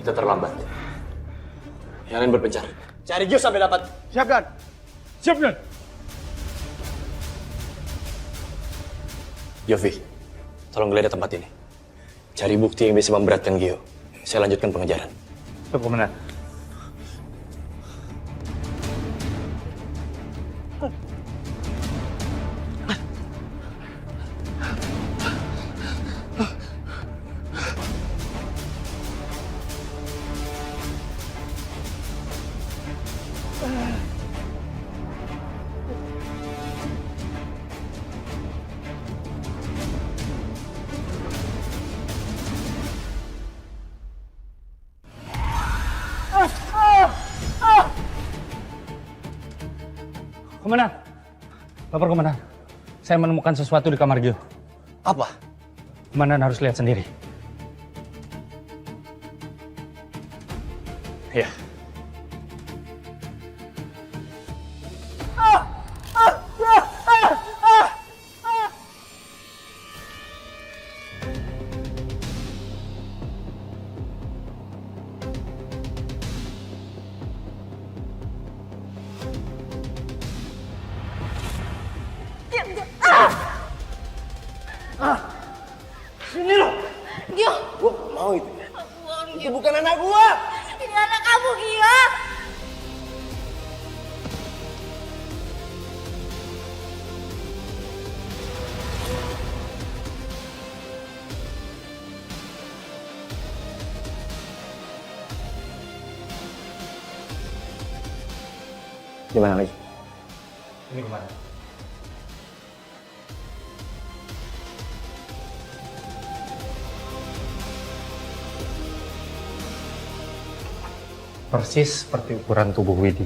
Kita terlambat. Yang lain berpencar. Cari Gio sampai dapat. Siap, Dan. Siap, Dan. Yofi, tolong geledah tempat ini. Cari bukti yang bisa memberatkan Gio. Saya lanjutkan pengejaran. Siap, Komandan. Komandan, lapor Komandan. Saya menemukan sesuatu di kamar Gio. Apa? Komandan harus lihat sendiri. Ya. Sini lo. Gio, Gua mau itu. Itu bukan anak gua. ini anak kamu, Gio. Di mana lagi? Ini Komandan. Persis seperti ukuran tubuh Widi.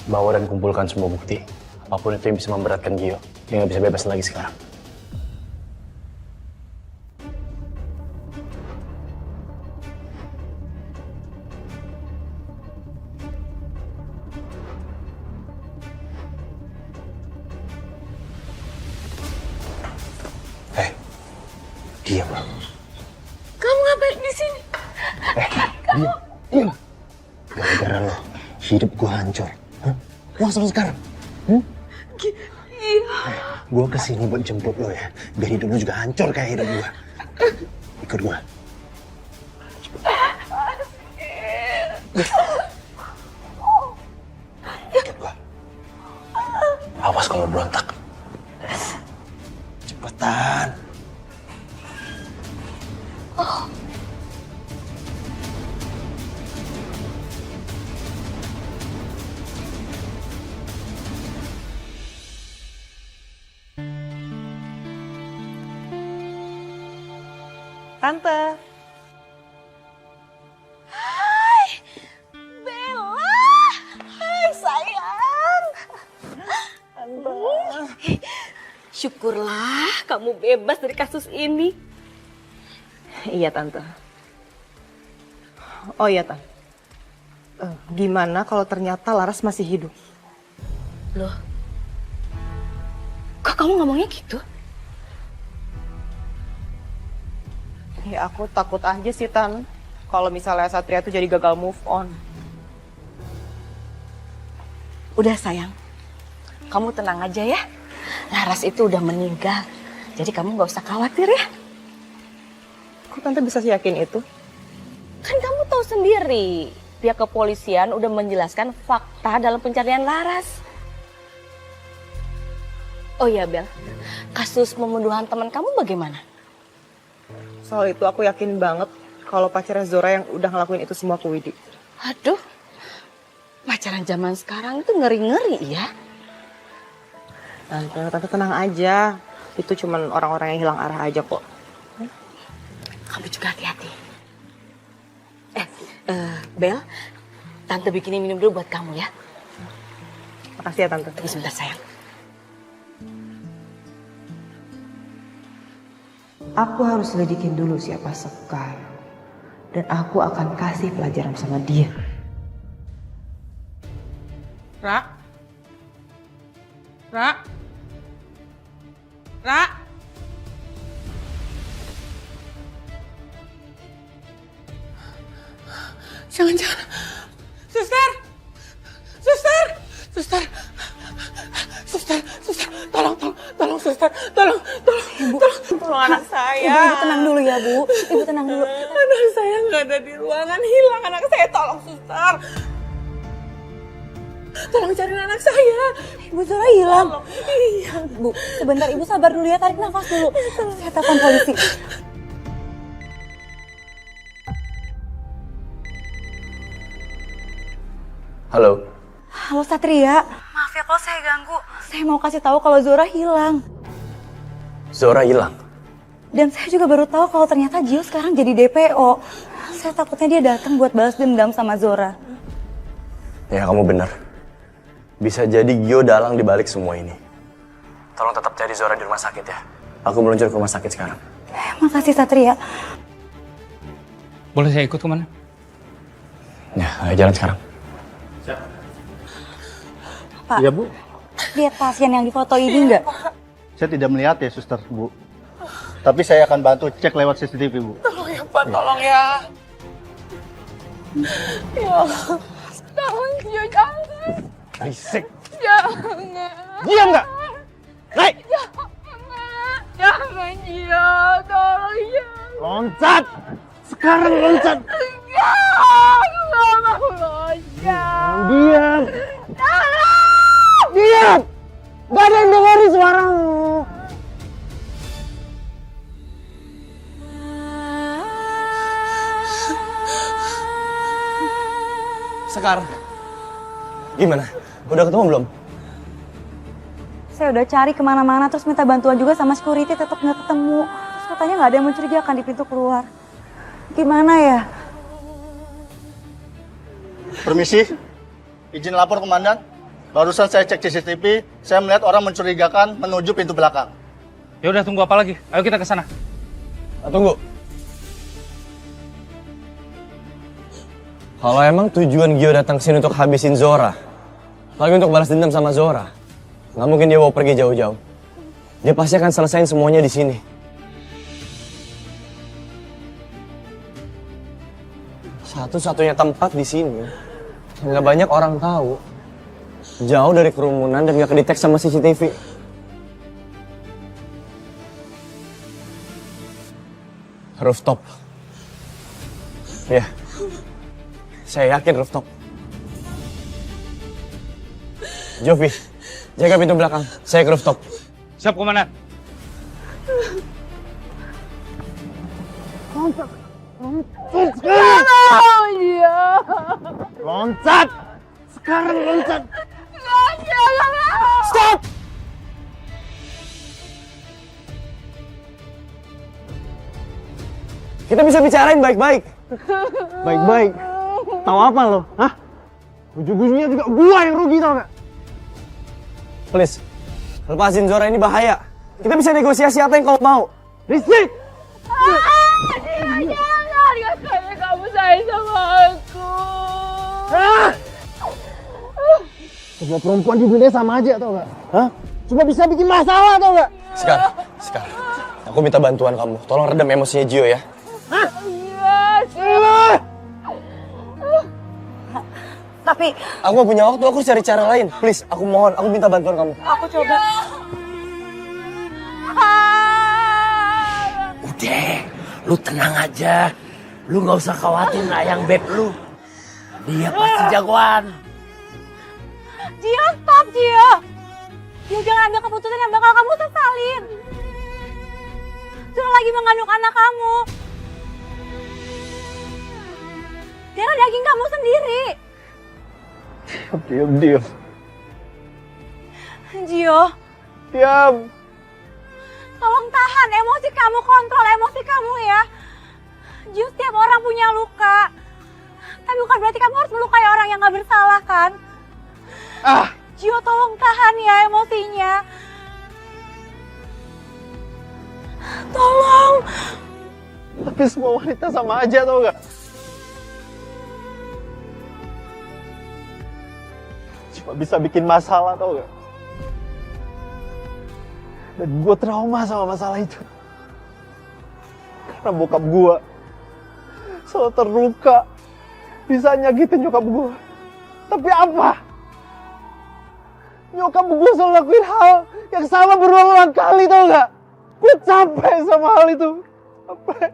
Bawa dan kumpulkan semua bukti. Apapun itu yang bisa memberatkan Gio. Dia nggak bisa bebas lagi sekarang. Diam. Kamu ngapain di sini? Diam. Gara-gara lo, hidup gue hancur. Hah? Puas lo sekarang? Iya. Gue kesini buat jemput lo ya. Biar hidup lo juga hancur kayak hidup gue. Ikut gue. Ikut gue. Awas kalau berontak. Cepetan. Tante. Hai, Bella. Hai, sayang. Syukurlah kamu bebas dari kasus ini. Iya, Tante. Oh iya, Tante. Gimana kalau ternyata Laras masih hidup? Loh, kok kamu ngomongnya gitu? Ya aku takut aja sih, Tan. Kalau misalnya Satria tuh jadi gagal move on. Udah sayang, kamu tenang aja ya. Laras itu udah meninggal, jadi kamu gak usah khawatir ya. Kok Tante bisa yakin itu? Kan kamu tahu sendiri, pihak kepolisian udah menjelaskan fakta dalam pencarian Laras. Oh iya Bel, kasus pembunuhan teman kamu bagaimana? Soal itu aku yakin banget kalau pacarnya Zora yang udah ngelakuin itu semua ke Widi. Aduh, pacaran zaman sekarang itu ngeri-ngeri ya. Tante tenang aja. Itu cuman orang-orang yang hilang arah aja kok. Kamu juga hati-hati. Bel, Tante bikinin minum dulu buat kamu ya. Makasih ya Tante. Tunggu sebentar sayang. Aku harus selidikin dulu siapa Sekar. Dan aku akan kasih pelajaran sama dia. Ra? Jangan. Suster! Suster! Suster! Suster! Suster! Tolong suster! Tolong anak saya. Ibu tenang dulu ya, Bu. Ibu tenang dulu. Anak saya nggak ada di ruangan, hilang anak saya. Tolong suster. Tolong cariin anak saya. Ibu Zora hilang. Iya. Bu, sebentar Ibu sabar dulu ya, tarik nafas dulu. Saya telepon polisi. Halo. Halo Satria. Maaf ya kalau saya ganggu. Saya mau kasih tahu kalau Zora hilang. Zora hilang? Dan saya juga baru tahu kalau ternyata Gio sekarang jadi DPO. Saya takutnya dia datang buat balas dendam sama Zora. Ya, kamu benar. Bisa jadi Gio dalang dibalik semua ini. Tolong tetap cari Zora di rumah sakit ya. Aku meluncur ke rumah sakit sekarang. Makasih Satria. Boleh saya ikut kemana? Ya, ayo jalan sekarang. Pak, Iya, Bu. lihat pasien yang difoto ini enggak? Saya tidak melihat ya, Suster, Bu. Tapi saya akan bantu cek lewat CCTV, Bu. Tolong ya Pak, tolong ya. Ya Allah. Tolong Gio, jangan. Berisik. Jangan. Diam nggak? Naik. Jangan Gio, tolong ya. Loncat. Sekarang loncat. Enggak, aku nggak mau loncat. Diam. Diam. Gak ada yang dengerin suaramu. Sekar. Gimana? Udah ketemu belum? Saya udah cari kemana-mana terus minta bantuan juga sama security tetap nggak ketemu. Terus katanya nggak ada yang mencurigakan di pintu keluar. Gimana ya? Permisi, izin lapor Komandan. Barusan saya cek CCTV, saya melihat orang mencurigakan menuju pintu belakang. Ya udah, tunggu apa lagi? Ayo kita ke sana. Tunggu. Kalau emang tujuan Gio datang sini untuk habisin Zora, lagi untuk balas dendam sama Zora, nggak mungkin dia bawa pergi jauh-jauh. Dia pasti akan selesain semuanya di sini. Satu-satunya tempat di sini nggak banyak orang tahu, jauh dari kerumunan dan nggak kedetek sama CCTV. Rooftop. Ya. Saya yakin rooftop. Jovi, jaga pintu belakang. Saya ke rooftop. Siap, Komandan. Loncat. Sekarang loncat. Stop! Kita bisa bicarain baik-baik. Baik-baik. Tahu apa lo? Hah? Ujung-ujungnya juga gua yang rugi, tau gak? Please, lepasin Zora, ini bahaya. Kita bisa negosiasi apa yang kau mau. Risik! Jangan, katanya kamu sayang sama aku. Semua perempuan di dunia sama aja, tau gak? Hah? Cuma bisa bikin masalah, tau gak? Sekar. Aku minta bantuan kamu. Tolong redam emosinya Gio ya. Tapi Aku gak punya waktu, aku harus cari cara lain. Please, aku mohon, aku minta bantuan kamu. aku coba. Udah, lu tenang aja. Lu nggak usah khawatir ayang beb lu. Dia pasti jagoan. Gio, stop Gio. Gio jangan ambil keputusan yang bakal kamu sesalin. Zora lagi mengandung anak kamu. Dia kan daging kamu sendiri. Diam. Gio, Diam. tolong tahan emosi kamu, kontrol emosi kamu ya. Gio, setiap orang punya luka. Tapi bukan berarti kamu harus melukai orang yang gak bersalah kan? Gio, tolong tahan ya emosinya. Tolong. Tapi semua wanita sama aja, tau gak? Cuma bisa bikin masalah, tau gak? Dan gue trauma sama masalah itu. Karena bokap gue selalu terluka bisa nyakitin nyokap gue. Tapi apa? Nyokap gue selalu lakuin hal yang sama berulang-ulang kali, tau gak? Gue capek sama hal itu. Capek.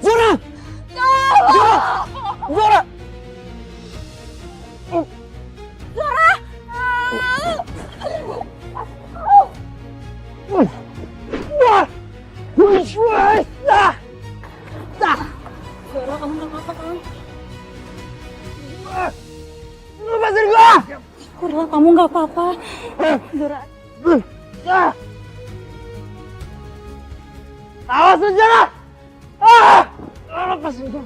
Zora! Zora! Lepasin gua! Syukurlah kamu nggak apa-apa. Zora. Awas lu, Zora! Lepasin gua.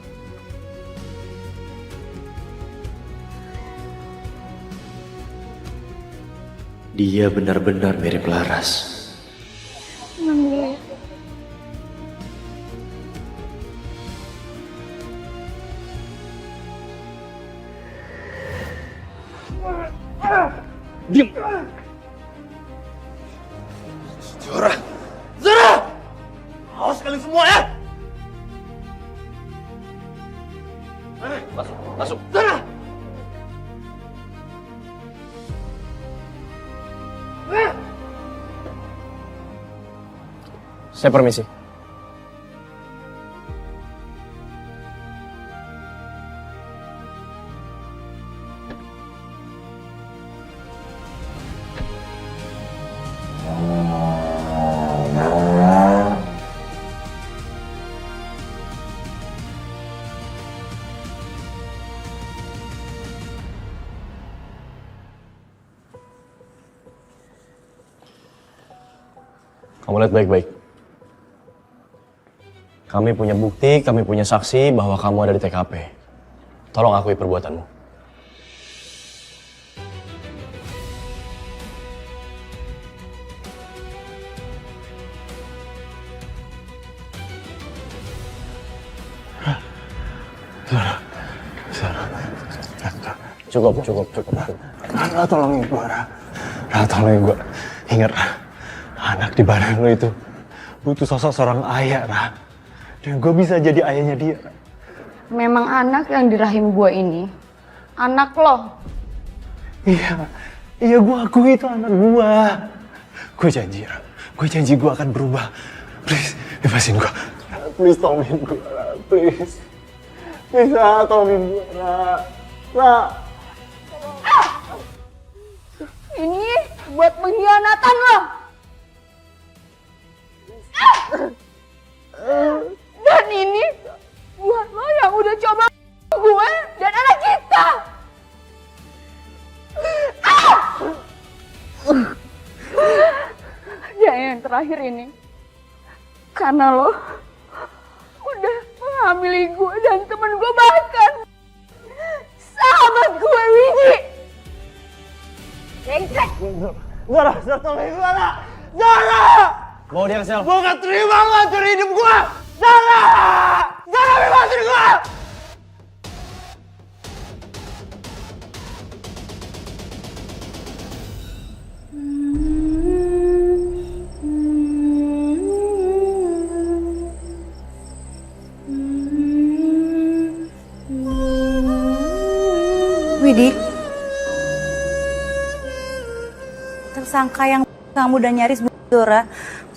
Dia benar-benar mirip Laras. Tenang dulu ya. Diam. Zora! Zora! Awas kalian semua ya! Masuk, masuk. Zora! Saya permisi. Kamu lihat baik-baik. Kami punya bukti, kami punya saksi bahwa kamu ada di TKP. Tolong akui perbuatanmu. Cukup. Ra, tolongin gue, Ra. Ra, tolongin gue. Ingat, Ra. Anak di badan lo itu butuh sosok seorang ayah, Ra. Dan gue bisa jadi ayahnya dia, Ra. Memang anak yang di rahim gue ini, anak lo. Iya gue akui itu anak gue. Gue janji, Ra. Gue janji gue akan berubah. Please, bebasin gue. Please, tolongin gue, Ra. Please. Bisa, tolongin gue, Ra. Ra. Ini buat pengkhianatan lo. Dan ini buat lo yang udah coba gue dan anak kita. Ya, yang terakhir ini karena lo udah menghamili gue dan temen gue, bahkan sahabat gue, Widi. Zara, tolongin gue, Ra. Zara! Bawa dia ke sel. Gue gak terima lo hancurin hidup gue! Zara! Zara, bebasin gue! Widi, tersangka yang kamu udah nyaris Zora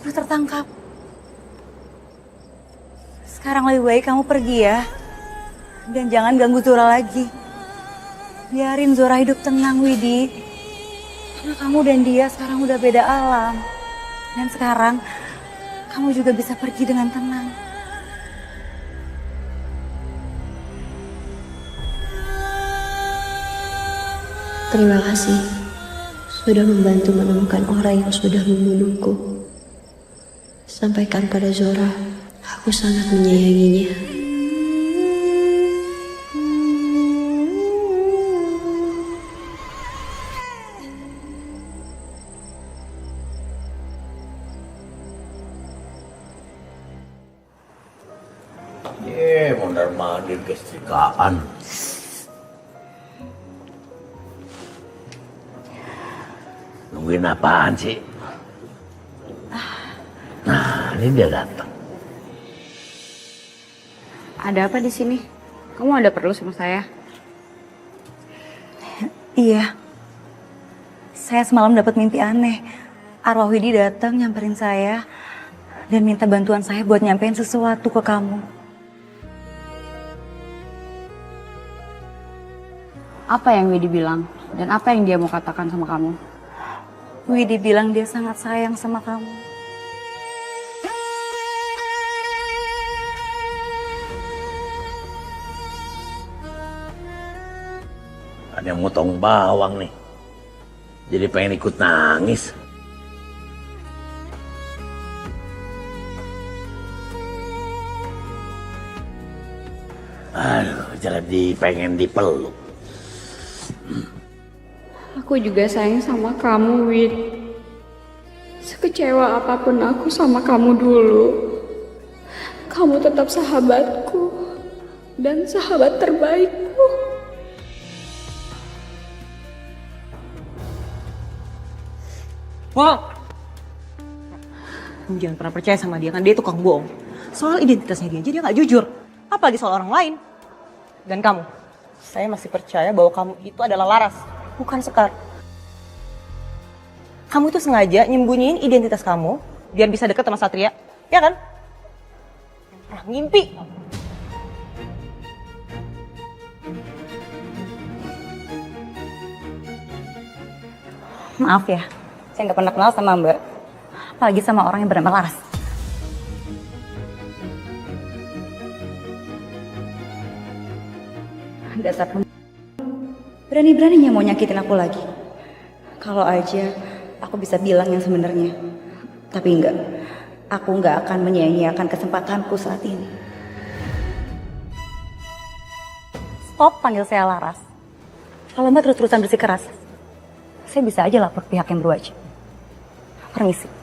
udah tertangkap. Sekarang lebih baik kamu pergi ya. Dan jangan ganggu Zora lagi. Biarin Zora hidup tenang, Widi. Karena kamu dan dia sekarang udah beda alam. Dan sekarang kamu juga bisa pergi dengan tenang. Terima kasih sudah membantu menemukan orang yang sudah membunuhku. Sampaikan pada Zora, aku sangat menyayanginya. Mondar mandir kesetrikaan. nungguin apaan sih? Nah, ini dia datang. Ada apa di sini? Kamu ada perlu sama saya? Iya. Saya semalam dapat mimpi aneh. Arwah Widi datang nyamperin saya dan minta bantuan saya buat nyampein sesuatu ke kamu. Apa yang Widi bilang? Dan apa yang dia mau katakan sama kamu? Widi bilang dia sangat sayang sama kamu. Ada yang motong bawang nih. Jadi pengen ikut nangis. Aduh, jadi pengen dipeluk. Aku juga sayang sama kamu, Wid. Sekecewa apapun aku sama kamu dulu, kamu tetap sahabatku dan sahabat terbaikku. Wow. Kamu jangan pernah percaya sama dia, kan dia tukang bohong. Soal identitasnya dia nggak jujur. Apalagi soal orang lain. Dan kamu, saya masih percaya bahwa kamu itu adalah Laras, bukan Sekar. Kamu itu sengaja nyembunyiin identitas kamu biar bisa deket sama Satria, ya kan? Yang pernah ngimpi. Maaf ya, saya nggak pernah kenal sama Mbak. Apalagi sama orang yang bernama Laras. Dasar berani-beraninya mau nyakitin aku lagi. Kalau aja aku bisa bilang yang sebenarnya. Tapi enggak, aku enggak akan menyia-nyiakan kesempatanku saat ini. Stop panggil saya Laras. Kalau Mbak terus-terusan bersikeras, saya bisa aja lapor pihak yang berwajib. Permisi.